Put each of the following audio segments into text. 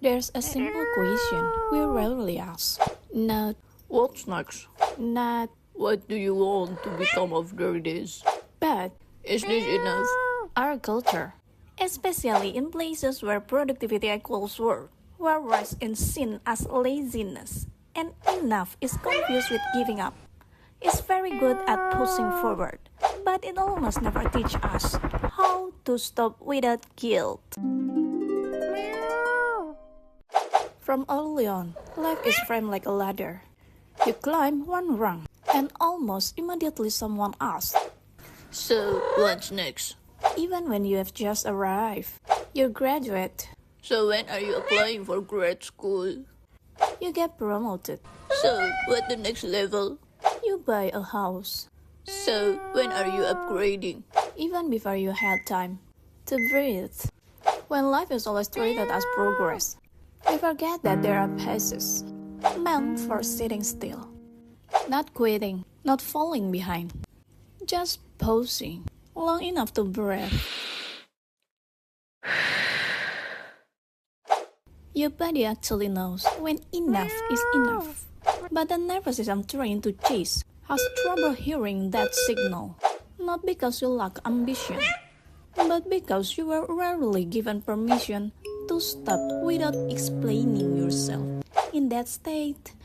There's a simple question we rarely ask. Not, what's next? Not, what do you want to become after this? But, is this enough? Our culture, especially in places where productivity equals work, where rest is seen as laziness, and enough is confused with giving up, is very good at pushing forward, but it almost never teaches us how to stop without guilt. From early on, life is framed like a ladder. You climb one rung, and almost immediately someone asks, "So, what's next?" Even when you have just arrived, you graduate. "So, when are you applying for grad school?" You get promoted. "So, what the next level?" You buy a house. "So, when are you upgrading?" Even before you had time to breathe. When life is always treated as progress, we forget that there are phases meant for sitting still, not quitting, not falling behind, just pausing long enough to breathe. Your body actually knows when enough is enough, but the nervous system trained to chase has trouble hearing that signal, not because you lack ambition, but because you were rarely given permission to stop without explaining yourself. In that state,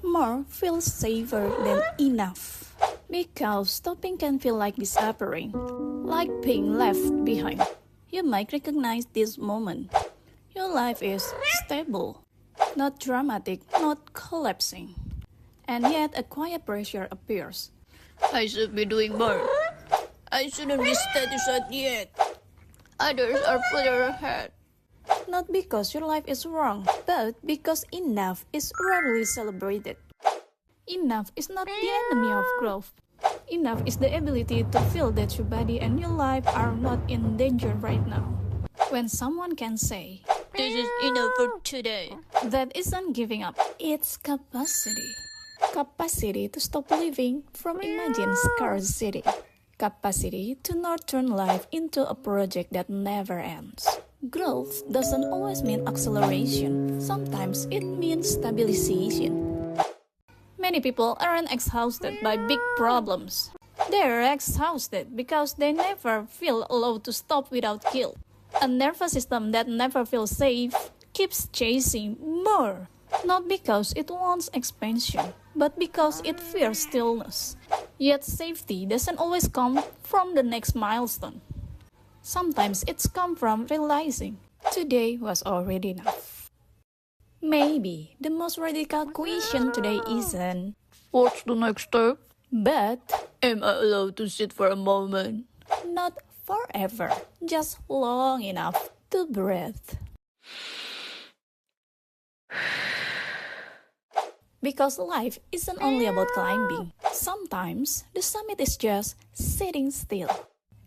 more feels safer than enough. Because stopping can feel like disappearing, like being left behind. You might recognize this moment. Your life is stable, not dramatic, not collapsing. And yet a quiet pressure appears. I should be doing more. I shouldn't be satisfied yet. Others are further ahead. Not because your life is wrong, but because enough is rarely celebrated. Enough is not the enemy of growth. Enough is the ability to feel that your body and your life are not in danger right now. When someone can say, "This is enough for today," that isn't giving up, it's capacity. Capacity to stop living from imagined scarcity. Capacity to not turn life into a project that never ends. Growth doesn't always mean acceleration. Sometimes it means stabilization. Many people aren't exhausted by big problems. They're exhausted because they never feel allowed to stop without guilt. A nervous system that never feels safe keeps chasing more, not because it wants expansion, but because it fears stillness. Yet safety doesn't always come from the next milestone. Sometimes it's come from realizing today was already enough. Maybe the most radical question today isn't, "What's the next step?" but, "Am I allowed to sit for a moment?" Not forever, just long enough to breathe. Because life isn't only about climbing. Sometimes the summit is just sitting still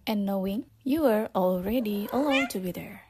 and knowing you are already allowed to be there.